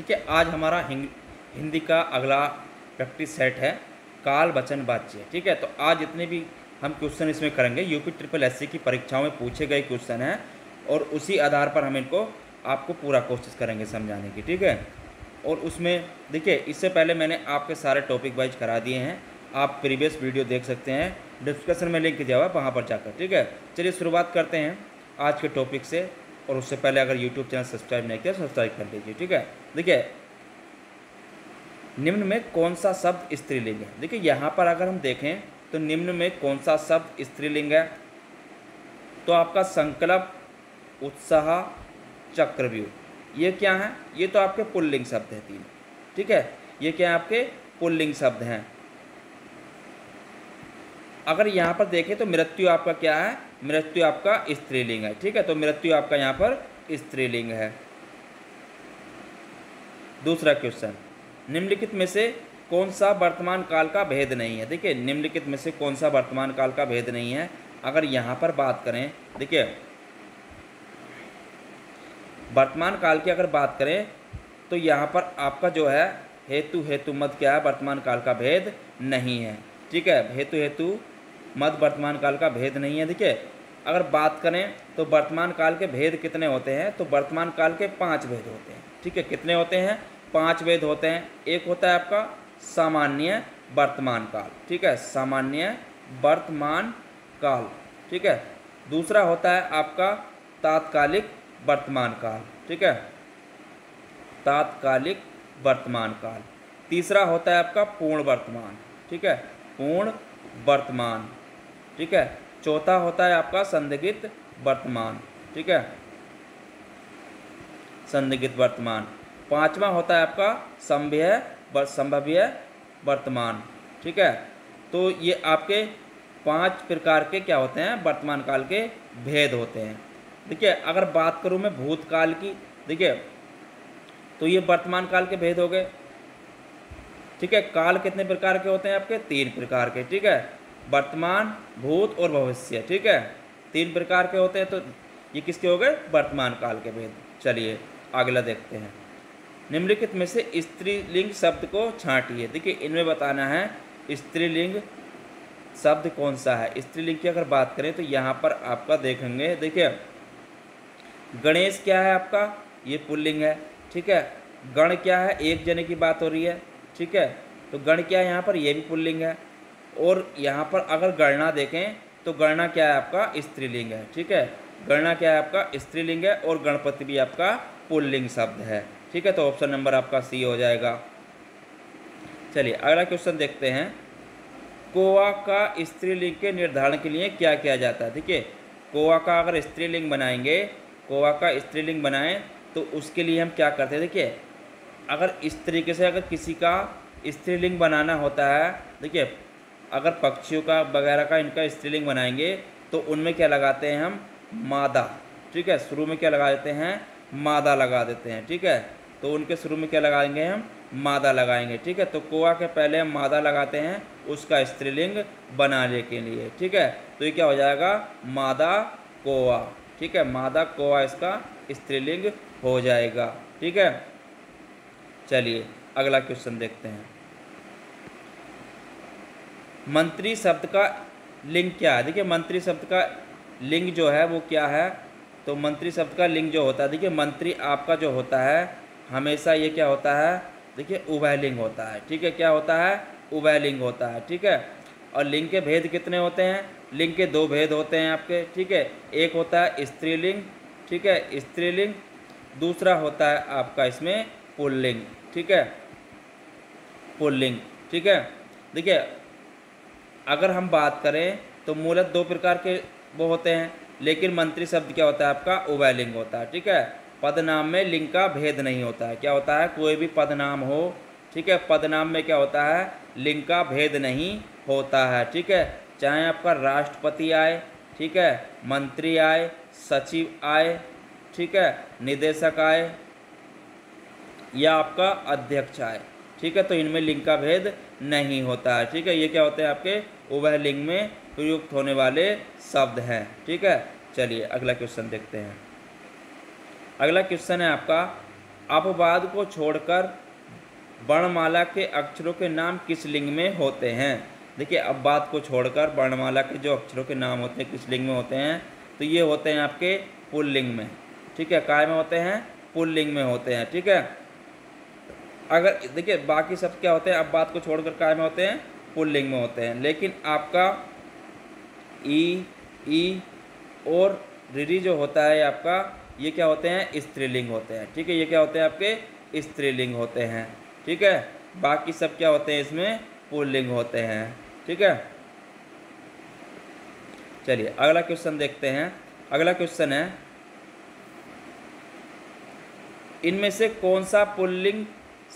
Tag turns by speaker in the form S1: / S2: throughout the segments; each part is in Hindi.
S1: ठीक है, आज हमारा हिंदी का अगला प्रैक्टिस सेट है काल वचन वाच्य। ठीक है, तो आज जितने भी हम क्वेश्चन इसमें करेंगे यूपी ट्रिपल एससी की परीक्षाओं में पूछे गए क्वेश्चन हैं और उसी आधार पर हम इनको आपको पूरा कोशिश करेंगे समझाने की। ठीक है, और उसमें देखिए इससे पहले मैंने आपके सारे टॉपिक वाइज करा दिए हैं, आप प्रीवियस वीडियो देख सकते हैं, डिस्क्रिप्शन में लिंक दिया हुआ है वहाँ पर जाकर। ठीक है, चलिए शुरुआत करते हैं आज के टॉपिक से। और उससे पहले अगर यूट्यूब चैनल सब्सक्राइब नहीं किया सब्सक्राइब कर लीजिए। ठीक है, देखिए निम्न में कौन सा शब्द स्त्रीलिंग है। देखिए यहाँ पर अगर हम देखें तो निम्न में कौन सा शब्द स्त्रीलिंग है, तो आपका संकल्प, उत्साह, चक्रव्यूह, ये क्या है, ये तो आपके पुल्लिंग शब्द हैं तीन। ठीक है, ये क्या है, आपके पुल्लिंग शब्द हैं। अगर यहाँ पर देखें तो मृत्यु आपका क्या है, मृत्यु आपका स्त्रीलिंग है। ठीक है, तो मृत्यु आपका यहाँ पर स्त्रीलिंग है। दूसरा क्वेश्चन, निम्नलिखित में से कौन सा वर्तमान काल का भेद नहीं है। देखिए निम्नलिखित में से कौन सा वर्तमान काल का भेद नहीं है। अगर यहाँ पर बात करें, देखिए वर्तमान काल की अगर बात करें तो यहाँ पर आपका जो है हेतु हेतु मद क्या है, वर्तमान काल का भेद नहीं है। ठीक है, हेतु हेतु मद वर्तमान काल का भेद नहीं है। देखिए अगर बात करें तो वर्तमान काल के भेद कितने होते हैं, तो वर्तमान काल के 5 भेद होते हैं। ठीक है, कितने होते हैं, 5 भेद होते हैं। एक होता है आपका सामान्य वर्तमान काल। ठीक है, सामान्य वर्तमान काल। ठीक है, दूसरा होता है आपका तात्कालिक वर्तमान काल। ठीक है, तात्कालिक वर्तमान काल। तीसरा होता है आपका पूर्ण वर्तमान। ठीक है, पूर्ण वर्तमान। ठीक है, चौथा होता है आपका संदिग्ध वर्तमान। ठीक है, संदिग्ध वर्तमान। पांचवा होता है आपका संभव्य वर्तमान। ठीक है, तो ये आपके 5 प्रकार के क्या होते हैं, वर्तमान काल के भेद होते हैं। देखिए अगर बात करूं मैं भूतकाल की, देखिए तो ये वर्तमान काल के भेद हो गए। ठीक है, काल कितने प्रकार के होते हैं आपके, 3 प्रकार के। ठीक है, वर्तमान, भूत और भविष्य। ठीक है, 3 प्रकार के होते हैं, तो ये किसके हो गए, वर्तमान काल के भेद। चलिए अगला देखते हैं, निम्नलिखित में से स्त्रीलिंग शब्द को छांटिए। देखिए इनमें बताना है स्त्रीलिंग शब्द कौन सा है। स्त्रीलिंग की अगर बात करें तो यहाँ पर आपका देखेंगे, देखिए गणेश क्या है आपका, ये पुल्लिंग है। ठीक है, गण क्या है, एक जने की बात हो रही है। ठीक है, तो गण क्या है यहाँ पर, ये भी पुल्लिंग है। और यहाँ पर अगर गणना देखें तो गणना क्या है आपका, स्त्रीलिंग है। ठीक है, गणना क्या है आपका, स्त्रीलिंग है। और गणपति भी आपका पुल्लिंग शब्द है। ठीक है, तो ऑप्शन नंबर आपका सी हो जाएगा। चलिए अगला क्वेश्चन देखते हैं, कोआ का स्त्रीलिंग के निर्धारण के लिए क्या किया जाता है। देखिए कोआ का अगर स्त्रीलिंग बनाएंगे, कोआ का स्त्रीलिंग बनाएं तो उसके लिए हम क्या करते हैं, देखिए अगर इस तरीके से अगर किसी का स्त्रीलिंग बनाना होता है, देखिए अगर पक्षियों का वगैरह का इनका स्त्रीलिंग बनाएंगे तो उनमें क्या लगाते हैं हम, मादा। ठीक है, शुरू में क्या लगा देते हैं, मादा लगा देते हैं। ठीक है, तो उनके शुरू में क्या लगाएंगे हम, मादा लगाएंगे। ठीक है, तो कोआ के पहले हम मादा लगाते हैं उसका स्त्रीलिंग बनाने के लिए। ठीक है, तो ये क्या हो जाएगा, मादा कोआ। ठीक है, मादा कोआ इसका स्त्रीलिंग हो जाएगा। ठीक है, चलिए अगला क्वेश्चन देखते हैं, मंत्री शब्द का लिंग क्या है। देखिए मंत्री शब्द का लिंग जो है वो क्या है, तो मंत्री शब्द का लिंग जो होता है, देखिए मंत्री आपका जो होता है हमेशा ये क्या होता है, देखिए उभयलिंग होता है। ठीक है, क्या होता है, उभयलिंग होता है। ठीक है, और लिंग के भेद कितने होते हैं, लिंग के 2 भेद होते हैं आपके। ठीक है, एक होता है स्त्रीलिंग। ठीक है, स्त्रीलिंग। दूसरा होता है आपका इसमें पुल्लिंग। ठीक है, पुल्लिंग। ठीक है, देखिए अगर हम बात करें तो मूलतः 2 प्रकार के वो होते हैं, लेकिन मंत्री शब्द क्या होता है आपका, उभयलिंग होता है। ठीक है, पदनाम में लिंग का भेद नहीं होता है। क्या होता है, कोई भी पदनाम हो, ठीक है, पदनाम में क्या होता है, लिंग का भेद नहीं होता है। ठीक है, चाहे आपका राष्ट्रपति आए, ठीक है, मंत्री आए, सचिव आए, ठीक है, निदेशक आए या आपका अध्यक्ष आए। ठीक है, तो इनमें लिंग का भेद नहीं होता है। ठीक है, ये क्या होते हैं आपके उभयलिंग में प्रयुक्त होने वाले शब्द हैं। ठीक है, चलिए अगला क्वेश्चन देखते हैं। अगला क्वेश्चन है आपका, अपवाद को छोड़कर वर्णमाला के अक्षरों के नाम किस लिंग में होते हैं? देखिए, अपवाद को छोड़कर वर्णमाला के जो अक्षरों के नाम होते हैं किस लिंग में होते हैं? तो ये होते हैं आपके पुल्लिंग में। ठीक है, काय में होते हैं? पुल्लिंग में होते हैं। ठीक है, अगर देखिए बाकी सब क्या होते हैं, अपवाद को छोड़कर काय में होते हैं? पुल्लिंग में होते हैं। लेकिन आपका ई और रिरी जो होता है आपका, ये क्या होते हैं? स्त्रीलिंग होते हैं। ठीक है, ये क्या होते हैं? आपके स्त्रीलिंग होते हैं। ठीक है, बाकी सब क्या होते हैं? इसमें पुल्लिंग होते हैं। ठीक है, चलिए अगला क्वेश्चन देखते हैं। अगला क्वेश्चन है, इनमें से कौन सा पुल्लिंग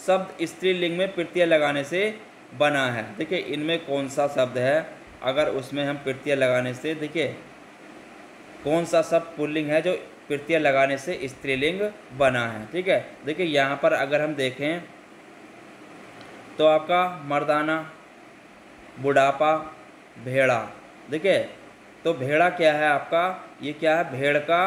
S1: शब्द स्त्रीलिंग में प्रत्यय लगाने से बना है? देखिए, इनमें कौन सा शब्द है अगर उसमें हम प्रत्यय लगाने से, देखिए कौन सा शब्द पुल्लिंग है जो प्रत्यय लगाने से स्त्रीलिंग बना है? ठीक है, देखिए यहाँ पर अगर हम देखें तो आपका मर्दाना, बुढ़ापा, भेड़ा। देखिए, तो भेड़ा क्या है आपका? ये क्या है? भेड़ का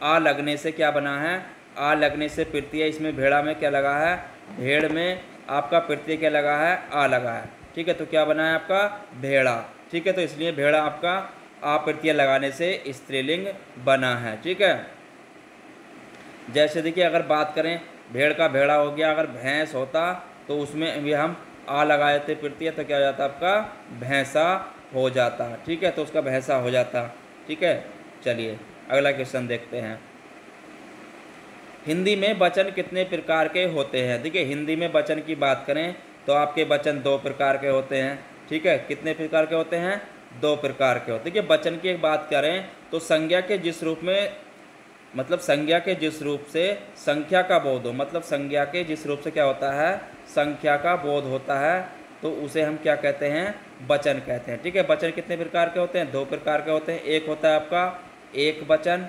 S1: आ लगने से क्या बना है? आ लगने से प्रत्यय इसमें भेड़ा में क्या लगा है? भेड़ में आपका प्रत्यय क्या लगा है? आ लगा है। ठीक है, तो क्या बना है आपका? भेड़ा। ठीक है, तो इसलिए भेड़ा आपका आ प्रत्यय लगाने से स्त्रीलिंग बना है। ठीक है, जैसे देखिए अगर बात करें भेड़ का भेड़ा हो गया, अगर भैंस होता तो उसमें भी हम आ लगा देते प्रत्यय, तो क्या हो जाता आपका? भैंसा हो जाता। ठीक है, तो उसका भैंसा हो जाता। ठीक है, चलिए अगला क्वेश्चन देखते हैं। हिंदी में वचन कितने प्रकार के होते हैं? देखिए, हिंदी में वचन की बात करें तो आपके वचन 2 प्रकार के होते हैं। ठीक है, कितने प्रकार के होते हैं? 2 प्रकार के होते हैं। देखिए, वचन की एक बात करें तो संज्ञा के जिस रूप में, मतलब संज्ञा के जिस रूप से संख्या का बोध हो, मतलब संज्ञा के जिस रूप से क्या होता है? संख्या का बोध होता है, तो उसे हम क्या कहते हैं? वचन कहते हैं। ठीक है, वचन कितने प्रकार के होते हैं? 2 प्रकार के होते हैं। एक होता है आपका एक वचन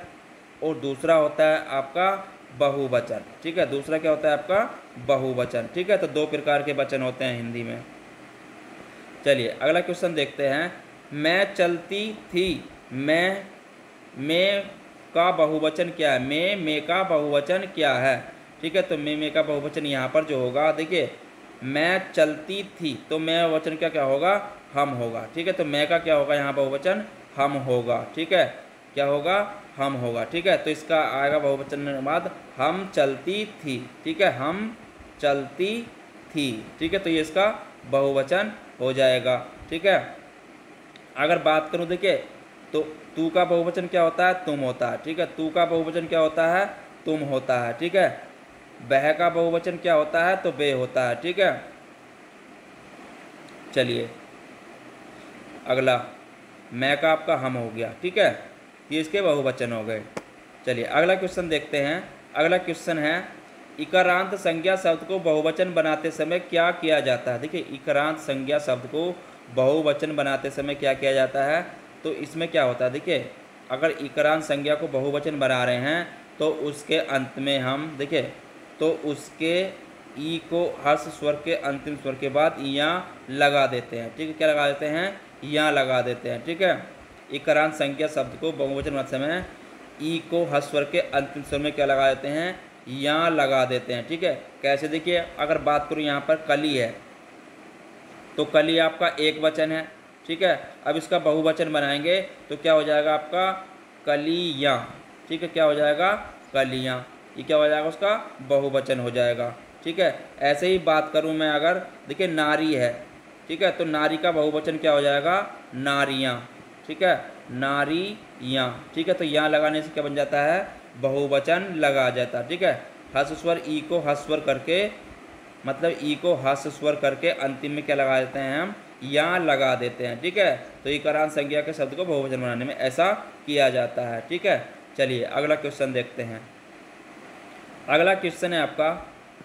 S1: और दूसरा होता है आपका बहुवचन। ठीक है, दूसरा क्या होता है आपका? बहुवचन। ठीक है, तो 2 प्रकार के वचन होते हैं हिंदी में। चलिए अगला क्वेश्चन देखते हैं। मैं चलती थी, मैं का बहुवचन क्या है? मैं का बहुवचन क्या है? ठीक है, तो मैं का बहुवचन यहाँ पर जो होगा, देखिए मैं चलती थी, तो मैं वचन क्या होगा? हम होगा। ठीक है, तो मैं का क्या होगा यहाँ बहुवचन? हम होगा। ठीक है, क्या होगा? हम होगा। ठीक है, तो इसका आएगा बहुवचन के बाद हम चलती थी। ठीक है, हम चलती थी। ठीक है, तो ये इसका बहुवचन हो जाएगा। ठीक है, अगर बात करूं देखिए तो तू का बहुवचन क्या होता है? तुम होता है। ठीक है, तू का बहुवचन क्या होता है? तुम होता है। ठीक है, वह का बहुवचन क्या होता है? तो वे होता है। ठीक है, चलिए अगला मैं का आपका हम हो गया। ठीक है, ये इसके बहुवचन हो गए। चलिए अगला क्वेश्चन देखते हैं। अगला क्वेश्चन है, इकारांत संज्ञा शब्द को बहुवचन बनाते समय क्या किया जाता है? देखिए, इकारांत संज्ञा शब्द को बहुवचन बनाते समय क्या किया जाता है? तो इसमें क्या होता है? देखिए, अगर इकारांत संज्ञा को बहुवचन बना रहे हैं तो उसके अंत में हम देखिए तो उसके ई को हर्ष स्वर के अंतिम स्वर के बाद या लगा देते हैं। ठीक है, क्या लगा देते हैं? या लगा देते हैं। ठीक है, इकारांत संज्ञा शब्द को बहुवचन बनाते समय ई को हर्ष स्वर के अंतिम स्वर में क्या लगा देते हैं? या लगा देते हैं। ठीक है, कैसे? देखिए, अगर बात करूँ यहाँ पर कली है तो कली आपका एक वचन है। ठीक है, अब इसका बहुवचन बनाएंगे तो क्या हो जाएगा आपका? कलियाँ। ठीक है, क्या हो जाएगा? कलियाँ। ये क्या हो जाएगा? उसका बहुवचन हो जाएगा। ठीक है, ऐसे ही बात करूँ मैं अगर, देखिए नारी है। ठीक है, तो नारी का बहुवचन क्या हो जाएगा? नारियाँ। ठीक है, नारियाँ। ठीक है, तो यहाँ लगाने से क्या बन जाता है? बहुवचन लगा जाता है। ठीक है, हर्ष स्वर ई को हर्ष स्वर करके, मतलब ई को हर्ष स्वर करके अंतिम में क्या लगा देते हैं? हम या लगा देते हैं। ठीक है, तो इकारांत संज्ञा के शब्द को बहुवचन बनाने में ऐसा किया जाता है। ठीक है, चलिए अगला क्वेश्चन देखते हैं। अगला क्वेश्चन है आपका,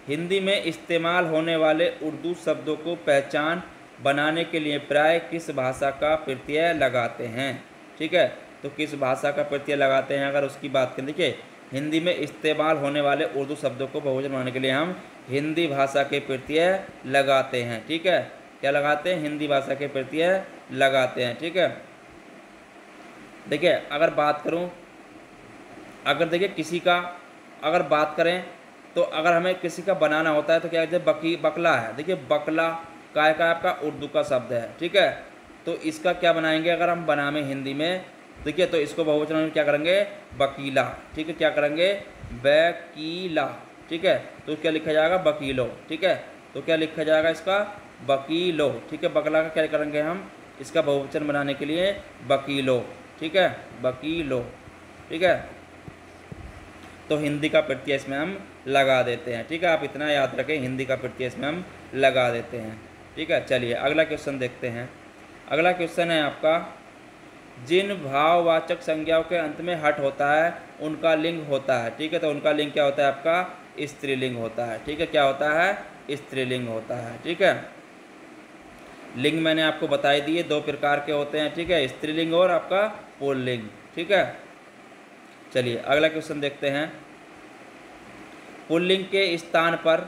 S1: हिंदी में इस्तेमाल होने वाले उर्दू शब्दों को पहचान बनाने के लिए प्राय किस भाषा का प्रत्यय लगाते हैं? ठीक है, तो किस भाषा का प्रत्यय लगाते हैं अगर उसकी बात करें? देखिए, हिंदी में इस्तेमाल होने वाले उर्दू शब्दों को बहुवचन बनाने के लिए हम हिंदी भाषा के प्रत्यय लगाते हैं। ठीक है, क्या लगाते हैं? हिंदी भाषा के प्रत्यय लगाते हैं। ठीक है, देखिए अगर बात करूं, अगर देखिए किसी का अगर बात करें तो अगर हमें किसी का बनाना होता है तो क्या कहते हैं, बकला है। देखिए बकला काय का आपका उर्दू का शब्द है, ठीक है। तो इसका क्या बनाएंगे अगर हम बनावे हिंदी में, देखिए तो इसको बहुवचन में क्या करेंगे, बकीला, ठीक है। क्या करेंगे, वकीला, ठीक है। तो क्या लिखा जाएगा, वकीलो, ठीक है। तो क्या लिखा जाएगा इसका, वकीलो, ठीक है। बकला का क्या करेंगे हम, इसका बहुवचन बनाने के लिए वकीलो, ठीक है, वकीलो, ठीक है। तो हिंदी का प्रत्यय इसमें हम लगा देते हैं, ठीक है। आप इतना याद रखें, हिंदी का प्रत्यय इसमें हम लगा देते हैं, ठीक है। चलिए अगला क्वेश्चन देखते हैं। अगला क्वेश्चन है आपका, जिन भाववाचक संज्ञाओं के अंत में हट होता है उनका लिंग होता है, ठीक है। तो उनका लिंग क्या होता है आपका, स्त्रीलिंग होता है, ठीक है। क्या होता है, स्त्रीलिंग होता है, ठीक है। लिंग मैंने आपको बताई दिए, दो प्रकार के होते हैं, ठीक है, स्त्रीलिंग और आपका पुल्लिंग, ठीक है। चलिए अगला क्वेश्चन देखते हैं। पुल्लिंग के स्थान पर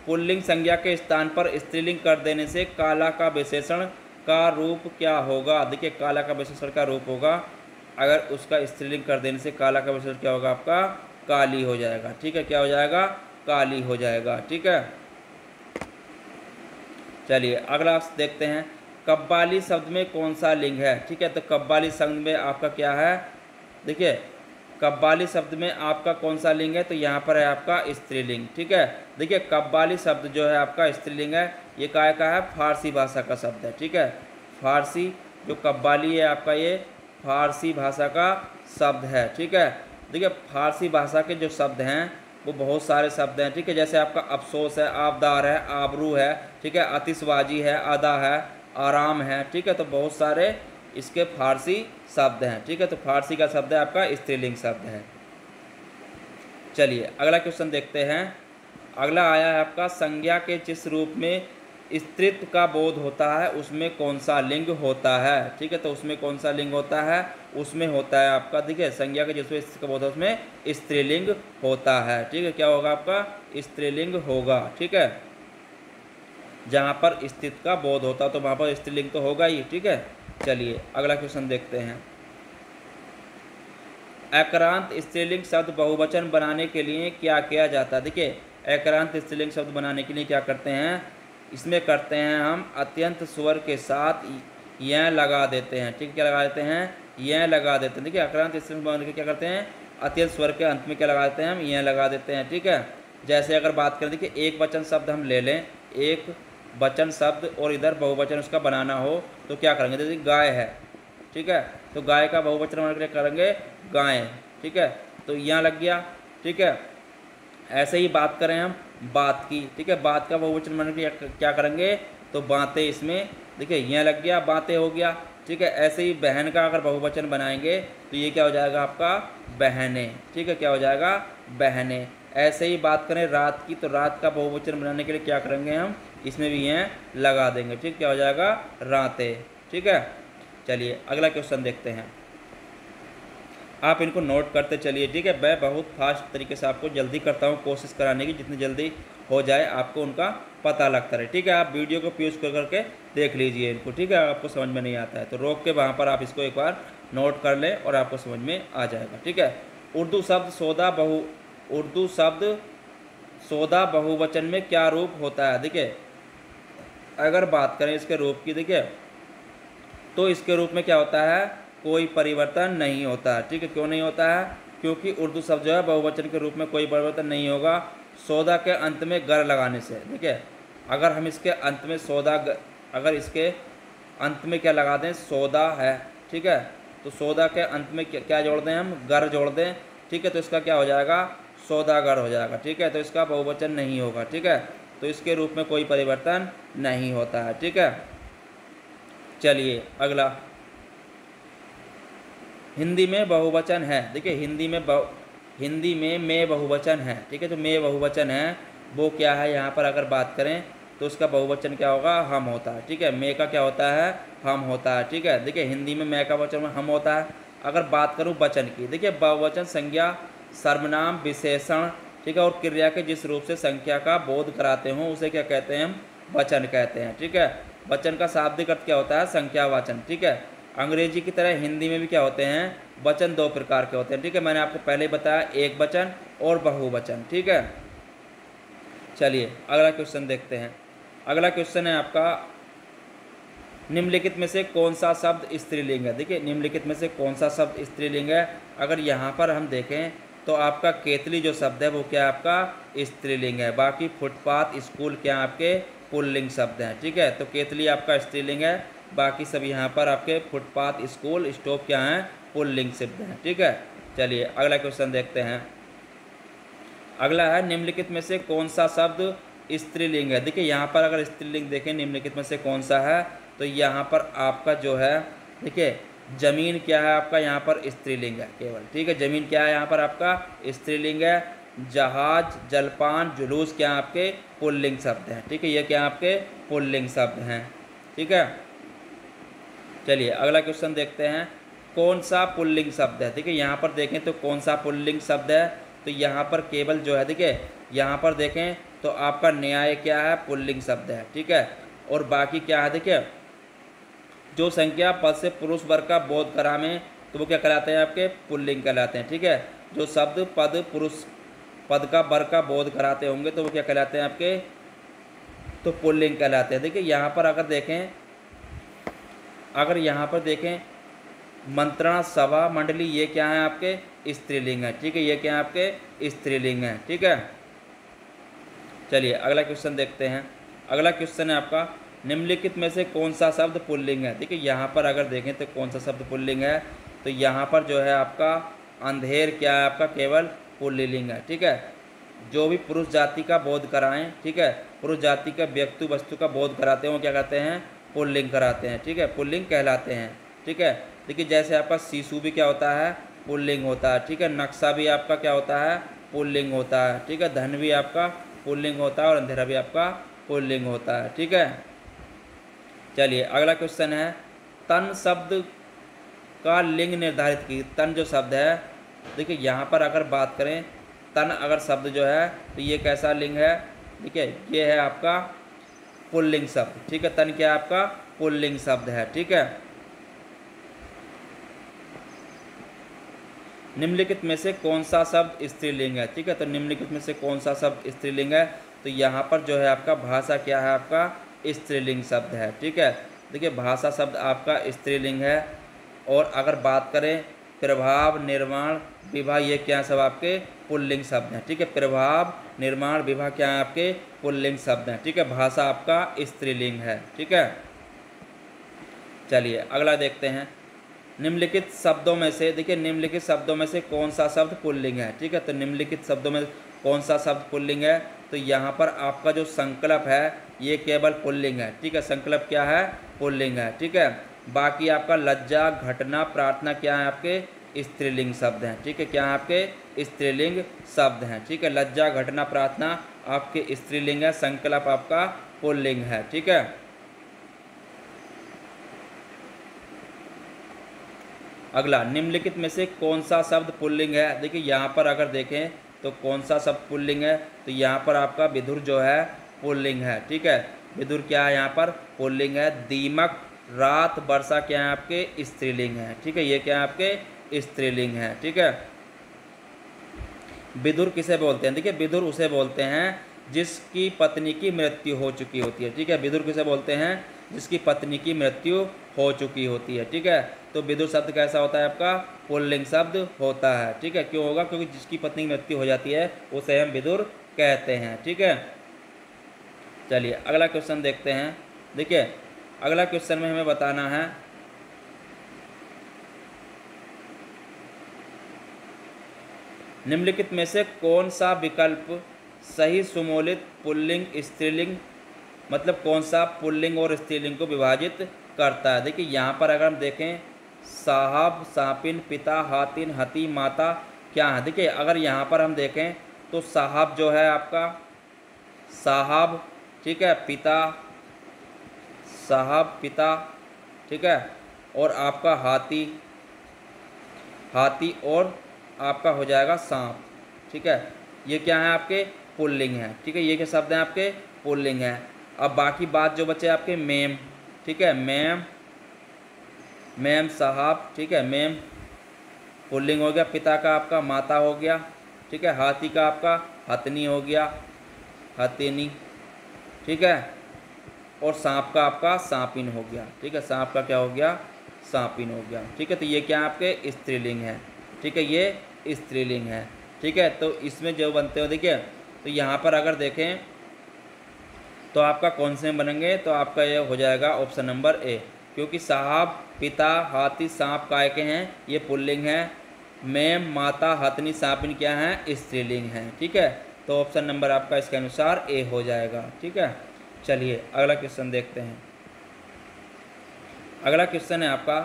S1: पुल्लिंग संज्ञा के स्थान पर स्त्रीलिंग कर देने से काला का विशेषण का रूप क्या होगा। देखिए काला का विशेषण का रूप होगा, अगर उसका स्त्रीलिंग कर देने से काला का विशेषण क्या होगा आपका, काली हो जाएगा, ठीक है। क्या हो जाएगा, काली हो जाएगा, ठीक है। चलिए अगला देखते हैं, कव्वाली शब्द में कौन सा लिंग है, ठीक है। तो कव्वाली शब्द में आपका क्या है, देखिए कव्वाली शब्द में आपका कौन सा लिंग है, तो यहाँ पर है आपका स्त्रीलिंग, ठीक है। देखिए कव्वाली शब्द जो है आपका स्त्रीलिंग है, ये काय का है, फारसी भाषा का शब्द है, ठीक है। फारसी जो कव्वाली है आपका, ये फारसी भाषा का शब्द है, ठीक है। देखिए फारसी भाषा के जो शब्द हैं वो बहुत सारे शब्द हैं, ठीक है। जैसे आपका अफसोस है, आबदार है, आबरू है, ठीक है, आतिशबाजी है, अदा है, आराम है, ठीक है। तो बहुत सारे इसके फारसी शब्द हैं, ठीक है। तो फारसी का शब्द है आपका स्त्रीलिंग शब्द है। चलिए अगला क्वेश्चन देखते हैं। अगला आया है आपका, संज्ञा के जिस रूप में स्त्रीत्व का बोध होता है उसमें कौन सा लिंग होता है, ठीक है। तो उसमें कौन सा लिंग होता है, उसमें होता है आपका, देखिए संज्ञा के जिसमें स्त्रीत्व का बोध है उसमें स्त्रीलिंग होता है, ठीक है। क्या होगा आपका, स्त्रीलिंग होगा, ठीक है। जहाँ पर स्त्रीत्व का बोध होता है तो वहाँ पर स्त्रीलिंग तो होगा ही, ठीक है। चलिए अगला क्वेश्चन देखते हैं। अक्रांत स्त्रीलिंग शब्द बहुवचन बनाने के लिए क्या किया जाता है। देखिए अक्रांत स्त्रीलिंग शब्द बनाने के लिए क्या करते हैं, इसमें करते हैं हम अत्यंत स्वर के साथ यह लगा देते हैं, ठीक है। क्या लगा देते हैं, यह लगा देते हैं। देखिए अक्रांत स्त्रीलिंग बनाने के क्या करते हैं, अत्यंत स्वर के अंत में क्या लगा देते हैं हम, यह लगा देते हैं, ठीक है। जैसे अगर बात करें, देखिए एक वचन शब्द हम ले लें, एक वचन शब्द और इधर बहुवचन उसका बनाना हो तो क्या करेंगे, जैसे गाय है, ठीक है। तो गाय का बहुवचन बनाने के लिए करेंगे गायें, ठीक है। तो यहाँ लग गया, ठीक है। ऐसे ही बात करें हम बात की, ठीक है, बात का बहुवचन बनाने के लिए क्या करेंगे, तो बातें, इसमें देखिए यहाँ लग गया, बातें हो गया, ठीक है। ऐसे ही बहन का अगर बहुवचन बनाएंगे तो ये क्या हो जाएगा आपका, बहनें, ठीक है। क्या हो जाएगा, बहनें। ऐसे ही बात करें रात की, तो रात का बहुवचन बनाने के लिए क्या करेंगे हम, इसमें भी यह लगा देंगे, ठीक। क्या हो जाएगा, रातें, ठीक है। चलिए अगला क्वेश्चन देखते हैं। आप इनको नोट करते चलिए, ठीक है। मैं बहुत फास्ट तरीके से आपको जल्दी करता हूँ, कोशिश कराने की, जितनी जल्दी हो जाए आपको उनका पता लगता रहे, ठीक है। आप वीडियो को पॉज कर करके देख लीजिए इनको, ठीक है। आपको समझ में नहीं आता है तो रोक के वहाँ पर आप इसको एक बार नोट कर लें और आपको समझ में आ जाएगा, ठीक है। उर्दू शब्द सौदा बहुवचन में क्या रूप होता है। देखिए अगर बात करें इसके रूप की, देखिए तो इसके रूप में क्या होता है, कोई परिवर्तन नहीं होता है, ठीक है। क्यों नहीं होता है, क्योंकि उर्दू शब्द जो है बहुवचन के रूप में कोई परिवर्तन नहीं होगा सौदा के अंत में गर लगाने से। देखिए अगर हम इसके अंत में अगर इसके अंत में क्या लगा दें, सौदा है, ठीक है। तो सौदा के अंत में क्या जोड़ दें हम, गर जोड़ दें, ठीक है। तो इसका क्या हो जाएगा, सौदागर हो जाएगा, ठीक है। तो इसका बहुवचन नहीं होगा, ठीक है। तो इसके रूप में कोई परिवर्तन नहीं होता है, ठीक है। चलिए अगला, हिंदी में बहुवचन है। देखिए हिंदी में मैं बहुवचन है, ठीक है। तो मैं बहुवचन है वो क्या है, यहाँ पर अगर बात करें तो उसका बहुवचन क्या होगा, हम होता है, ठीक है। मैं का क्या होता है, हम होता है, ठीक है। देखिए हिंदी में मैं का बहुवचन हम होता है। अगर बात करूँ वचन की, देखिए बहुवचन संज्ञा, सर्वनाम, विशेषण, ठीक है, और क्रिया के जिस रूप से संख्या का बोध कराते हों उसे क्या कहते हैं, हम वचन कहते हैं, ठीक है। वचन का शाब्दिक अर्थ क्या होता है, संख्यावाचन, ठीक है। अंग्रेजी की तरह हिंदी में भी क्या होते हैं, वचन दो प्रकार के होते हैं, ठीक है। मैंने आपको पहले ही बताया, एक वचन और बहुवचन। ठीक है, चलिए अगला क्वेश्चन देखते हैं। अगला क्वेश्चन है आपका, निम्नलिखित में से कौन सा शब्द स्त्रीलिंग है। देखिए निम्नलिखित में से कौन सा शब्द स्त्रीलिंग है। अगर यहाँ पर हम देखें तो आपका केतली जो शब्द है वो क्या है, आपका स्त्रीलिंग है। बाकी फुटपाथ, स्कूल क्या है, आपके पुल्लिंग शब्द हैं। ठीक है, तो केतली आपका स्त्रीलिंग है, बाकी सब यहाँ पर आपके फुटपाथ, स्कूल, स्टोव क्या हैं, पुल्लिंग शब्द हैं। ठीक है, चलिए अगला क्वेश्चन देखते हैं। अगला है, निम्नलिखित में से कौन सा शब्द स्त्रीलिंग है। देखिए यहाँ पर अगर स्त्रीलिंग देखें निम्नलिखित में से कौन सा है, तो यहाँ पर आपका जो है, देखिए जमीन क्या है, आपका यहाँ पर स्त्रीलिंग है केवल। ठीक है, जमीन क्या है, यहाँ पर आपका स्त्रीलिंग है। जहाज, जलपान, जुलूस क्या आपके पुल्लिंग शब्द हैं। ठीक है, ये क्या आपके पुल्लिंग शब्द हैं। ठीक है, चलिए अगला क्वेश्चन देखते हैं, कौन सा पुल्लिंग शब्द है। देखिए यहाँ पर देखें तो कौन सा पुल्लिंग शब्द है, तो यहाँ पर केवल जो है, देखिए यहाँ पर देखें तो आपका न्याय क्या है, पुल्लिंग शब्द है। ठीक है, और बाकी क्या है, देखिए जो संख्या पद से पुरुष वर्ग का बोध करावे तो वो क्या कहलाते हैं, आपके पुल्लिंग कहलाते हैं। ठीक है, जो शब्द पद पुरुष पद का वर्ग का बोध कराते होंगे तो वो क्या कहलाते हैं, आपके तो पुल्लिंग कहलाते हैं। देखिए यहाँ पर अगर यहाँ पर देखें मंत्रणा, सभा, मंडली, ये क्या है, आपके स्त्रीलिंग है। ठीक है, ये क्या है, आपके स्त्रीलिंग है। ठीक है, चलिए अगला क्वेश्चन देखते हैं। अगला क्वेश्चन है आपका, निम्नलिखित में से कौन सा शब्द पुल्लिंग है। देखिए यहाँ पर अगर देखें तो कौन सा शब्द पुल्लिंग है, तो यहाँ पर जो है आपका अंधेर क्या है, आपका केवल पुल्लिंग है। ठीक है, जो भी पुरुष जाति का बोध कराएं, ठीक है, पुरुष जाति का व्यक्ति वस्तु का बोध कराते हैं वो क्या कहते हैं, पुल्लिंग कराते हैं। ठीक है, पुल्लिंग कहलाते हैं। ठीक है, देखिए जैसे आपका शिशु भी क्या होता है, पुल्लिंग होता है। ठीक है, नक्शा भी आपका क्या होता है, पुल्लिंग होता है। ठीक है, धन भी आपका पुल्लिंग होता है और अंधेरा भी आपका पुल्लिंग होता है। ठीक है, चलिए अगला क्वेश्चन है, तन शब्द का लिंग निर्धारित की। तन जो शब्द है, देखिए यहाँ पर अगर बात करें तन अगर शब्द जो है तो ये कैसा लिंग है, देखिए ये है आपका पुल्लिंग शब्द। ठीक है, तन क्या है, आपका पुल्लिंग शब्द है। ठीक है, निम्नलिखित में से कौन सा शब्द स्त्रीलिंग है। ठीक है, तो निम्नलिखित में से कौन सा शब्द स्त्रीलिंग है, तो यहाँ पर जो है आपका भाषा क्या है, आपका स्त्रीलिंग शब्द है। ठीक है, देखिए भाषा शब्द आपका स्त्रीलिंग है। और अगर बात करें प्रभाव, निर्माण, विवाह, ये क्या सब आपके पुल्लिंग शब्द हैं। ठीक है, प्रभाव, निर्माण, विवाह क्या है, आपके पुल्लिंग शब्द हैं। ठीक है, भाषा आपका स्त्रीलिंग है। ठीक है, चलिए अगला देखते हैं, निम्नलिखित शब्दों में से, देखिए निम्नलिखित शब्दों में से कौन सा शब्द पुल्लिंग है। ठीक है, तो निम्नलिखित शब्दों में कौन सा शब्द पुल्लिंग है, तो यहाँ पर आपका जो संकल्प है ये केवल पुल्लिंग है। ठीक है, संकल्प क्या है, पुल्लिंग है। ठीक है, बाकी आपका लज्जा, घटना, प्रार्थना क्या है, आपके स्त्रीलिंग शब्द हैं। ठीक है, क्या है, आपके स्त्रीलिंग शब्द हैं। ठीक है, लज्जा, घटना, प्रार्थना आपके स्त्रीलिंग है, संकल्प आपका पुल्लिंग है। ठीक है, अगला, निम्नलिखित में से कौन सा शब्द पुल्लिंग है। देखिए यहाँ पर अगर देखें तो कौन सा शब्द पुल्लिंग है, तो यहाँ पर आपका विधुर जो है पुल्लिंग है। ठीक है, विधुर क्या है, यहाँ पर पुल्लिंग है। दीमक, रात, वर्षा क्या है, आपके स्त्रीलिंग है। ठीक है, ये क्या है, आपके स्त्रीलिंग है। ठीक है, विधुर किसे बोलते हैं, देखिए विधुर उसे बोलते हैं जिसकी पत्नी की मृत्यु हो चुकी होती है। ठीक है, विधुर किसे बोलते हैं, जिसकी पत्नी की मृत्यु हो चुकी होती है। ठीक है, तो विधुर शब्द कैसा होता है, आपका पुल्लिंग शब्द होता है। ठीक है, क्यों होगा, क्योंकि जिसकी पत्नी की मृत्यु हो जाती है उसे हम विधुर कहते हैं। ठीक है, चलिए अगला क्वेश्चन देखते हैं। देखिए अगला क्वेश्चन में हमें बताना है, निम्नलिखित में से कौन सा विकल्प सही सुमोलित पुल्लिंग स्त्रीलिंग, मतलब कौन सा पुल्लिंग और स्त्रीलिंग को विभाजित करता है। देखिए यहाँ पर अगर हम देखें साहब, सापिन, पिता, हातिन, हती, माता क्या है। देखिए अगर यहाँ पर हम देखें तो साहब जो है आपका साहब, ठीक है, पिता, साहब, पिता, ठीक है, और आपका हाथी, हाथी और आपका हो जाएगा सांप। ठीक है, ये क्या है, आपके पुल्लिंग है। ठीक है, ये क्या शब्द हैं, आपके पुल्लिंग है। अब बाकी बात जो बचे आपके मेम, ठीक है, मेम, मेम साहब, ठीक है, मेम पुल्लिंग हो गया। पिता का आपका माता हो गया। ठीक है। हाथी का आपका हथनी हो गया, हथेनी, ठीक है। और सांप का आपका सांपिन हो गया, ठीक है। सांप का क्या हो गया, सांपिन हो गया, ठीक है। तो ये क्या आपके स्त्रीलिंग है, ठीक है, ये स्त्रीलिंग है, ठीक है। तो इसमें जो बनते हो देखिए, तो यहाँ पर अगर देखें तो आपका कौन से में बनेंगे, तो आपका ये हो जाएगा ऑप्शन नंबर ए, क्योंकि साहब, पिता, हाथी, सांप काय के हैं, ये पुल्लिंग है। मैम, माता, हथनी, सांपिन क्या है, स्त्रीलिंग है, ठीक है। तो ऑप्शन नंबर आपका इसके अनुसार ए हो जाएगा, ठीक है। चलिए अगला क्वेश्चन देखते हैं। अगला क्वेश्चन है आपका,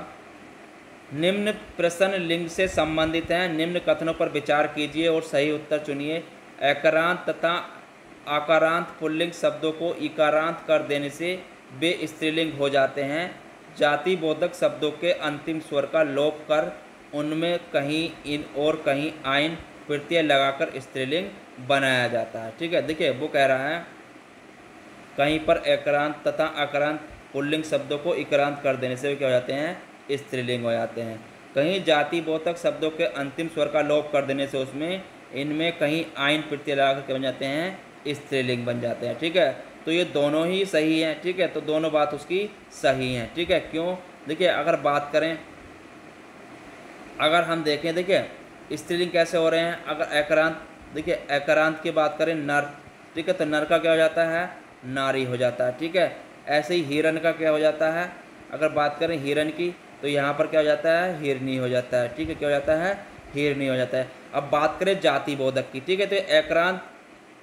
S1: निम्न प्रश्न लिंग से संबंधित हैं, निम्न कथनों पर विचार कीजिए और सही उत्तर चुनिए। एकारांत तथा आकारांत पुल्लिंग शब्दों को इकारांत कर देने से वे स्त्रीलिंग हो जाते हैं। जाति बोधक शब्दों के अंतिम स्वर का लोप कर उनमें कहीं इन और कहीं आइन प्रत्यय लगाकर स्त्रीलिंग बनाया जाता है, ठीक है। देखिए वो कह रहा है कहीं पर एकारांत तथा आकारांत पुल्लिंग शब्दों को इकारांत कर देने से वे क्या हो जाते हैं, स्त्रीलिंग हो जाते हैं। कहीं जाति बोधक शब्दों के अंतिम स्वर का लोप कर देने से उसमें इनमें कहीं आइन प्रत्यय लगाकर क्या बन जाते हैं, स्त्रीलिंग बन जाते हैं, ठीक है। तो ये दोनों ही सही हैं, ठीक है। तो दोनों बात उसकी सही हैं, ठीक है। क्यों, देखिए अगर बात करें, अगर हम देखें, देखिए स्त्रीलिंग कैसे हो रहे हैं। अगर एकारांत, देखिए एकारांत की बात करें नर, ठीक है, तो नर का क्या हो जाता है, नारी हो जाता है, ठीक है। ऐसे ही हिरण का क्या हो जाता है, अगर बात करें हिरण की, तो यहाँ पर क्या हो जाता है, हिरनी हो जाता है, ठीक है। क्या हो जाता है, हिरनी हो जाता है। अब बात करें जाति बोधक की, ठीक है, तो एकारांत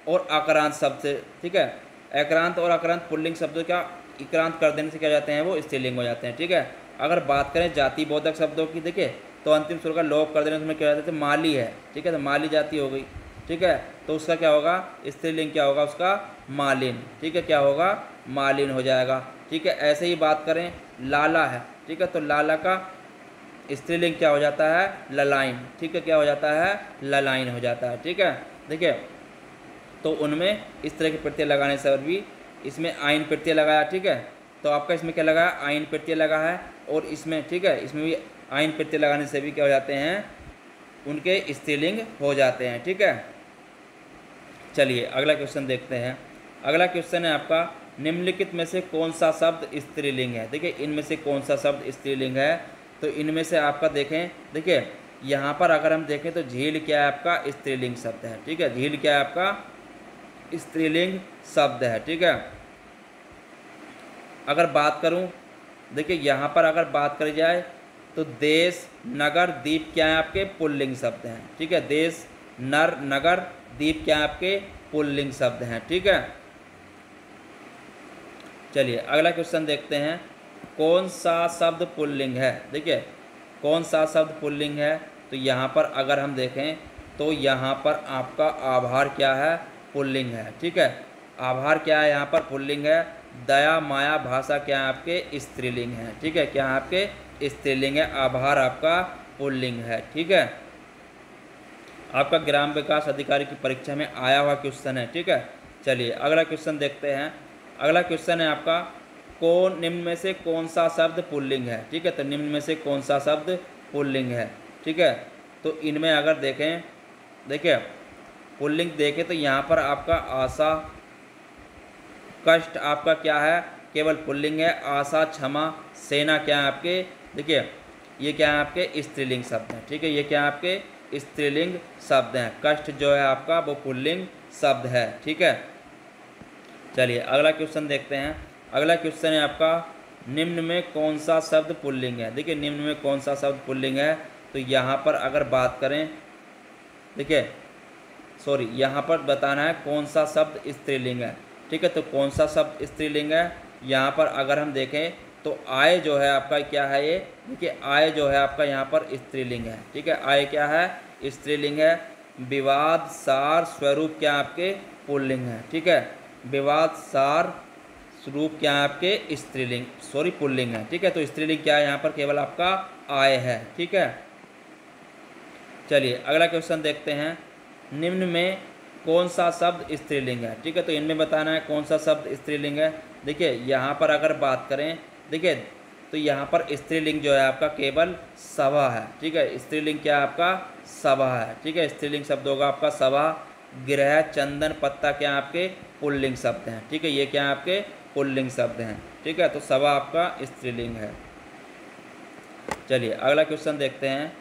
S1: और आकारांत शब्द से, ठीक है, एकारांत और आकारांत पुल्लिंग शब्दों का इक्रांत कर देने से क्या हो जाते हैं, वो स्त्रीलिंग हो जाते हैं, ठीक है। अगर बात करें जाति बोधक शब्दों की, देखिए तो अंतिम स्वर का लोप कर देने से उसमें क्या हो जाता है, माली है, ठीक है, तो माली जाति हो गई, ठीक है। तो उसका क्या होगा, स्त्रीलिंग क्या होगा उसका, मालिन, ठीक है, क्या होगा, मालिन हो जाएगा, ठीक है। ऐसे ही बात करें लाला है, ठीक है, तो लाला का स्त्रीलिंग क्या हो जाता है, ललाइन, ठीक है, क्या हो जाता है, ललाइन हो जाता है, ठीक है। देखिए तो उनमें इस तरह के प्रत्यय लगाने से भी इसमें आइन प्रत्यय लगाया, ठीक है, तो आपका इसमें क्या लगा, आइन प्रत्यय लगा है, और इसमें, ठीक है, इसमें भी आइन प्रत्यय लगाने से भी क्या हो जाते हैं, उनके स्त्रीलिंग हो जाते हैं, ठीक है। चलिए अगला क्वेश्चन देखते हैं। अगला क्वेश्चन है आपका, निम्नलिखित में से कौन सा शब्द स्त्रीलिंग है। देखिए इनमें से कौन सा शब्द स्त्रीलिंग है, तो इनमें से आपका देखें, देखिए यहाँ पर अगर हम देखें तो झील क्या है आपका, स्त्रीलिंग शब्द है, ठीक है। झील क्या है आपका, स्त्रीलिंग शब्द है, ठीक है। अगर बात करूं, देखिए यहाँ पर अगर बात करी जाए तो देश, नगर, द्वीप क्या है आपके, पुल्लिंग शब्द हैं, ठीक है। देश, नर, नगर, द्वीप क्या है आपके, पुल्लिंग शब्द हैं, ठीक है। चलिए अगला क्वेश्चन देखते हैं, कौन सा शब्द पुल्लिंग है। देखिए कौन सा शब्द पुल्लिंग है, तो यहाँ पर अगर हम देखें तो यहाँ पर आपका आभार क्या है, पुल्लिंग है, ठीक है। आभार क्या है यहाँ पर, पुल्लिंग है। दया, माया, भाषा क्या है आपके, स्त्रीलिंग है, ठीक है, क्या है आपके, स्त्रीलिंग है। आभार आपका पुल्लिंग है, ठीक है। आपका ग्राम विकास अधिकारी की परीक्षा में आया हुआ क्वेश्चन है, ठीक है। चलिए अगला क्वेश्चन देखते हैं। अगला क्वेश्चन है आपका, कौन निम्न में से कौन सा शब्द पुल्लिंग है, ठीक है। तो निम्न में से कौन सा शब्द पुल्लिंग है, ठीक है। तो इनमें अगर देखें, देखिए पुल्लिंग देखें तो यहाँ पर आपका आशा, कष्ट आपका क्या है, केवल पुल्लिंग है। आशा, क्षमा, सेना क्या है आपके, देखिए ये क्या है आपके, स्त्रीलिंग शब्द हैं, ठीक है। ये क्या है आपके, स्त्रीलिंग शब्द हैं। कष्ट जो है आपका वो पुल्लिंग शब्द है, ठीक है। चलिए अगला क्वेश्चन देखते हैं। अगला क्वेश्चन है आपका, निम्न में कौन सा शब्द पुल्लिंग है। देखिए निम्न में कौन सा शब्द पुल्लिंग है, तो यहाँ पर अगर बात करें, देखिए सॉरी, यहाँ पर बताना है कौन सा शब्द स्त्रीलिंग है, ठीक है। तो कौन सा शब्द स्त्रीलिंग है, यहाँ पर अगर हम देखें तो आय जो है आपका क्या है, ये देखिए आय जो है आपका यहाँ पर स्त्रीलिंग है, ठीक है। आय क्या है, स्त्रीलिंग है। विवाद, सार, स्वरूप क्या आपके, पुल्लिंग है, ठीक है। विवाद, सार, स्वरूप क्या है आपके, स्त्रीलिंग, सॉरी पुल्लिंग है, ठीक है। तो स्त्रीलिंग क्या है यहाँ पर, केवल आपका आय है, ठीक है। चलिए अगला क्वेश्चन देखते हैं, निम्न में कौन सा शब्द स्त्रीलिंग है, ठीक है। तो इनमें बताना है कौन सा शब्द स्त्रीलिंग है। देखिए यहाँ पर अगर बात करें, देखिए तो तो यहाँ पर स्त्रीलिंग जो है आपका केवल सभा है। ठीक है, स्त्रीलिंग क्या है आपका? सभा है। ठीक है, स्त्रीलिंग शब्द होगा आपका सभा। गृह, चंदन, पत्ता क्या है आपके पुल्लिंग शब्द हैं। ठीक है, ये क्या है आपके पुल्लिंग शब्द हैं। ठीक है, तो सभा आपका स्त्रीलिंग है। चलिए अगला क्वेश्चन देखते हैं।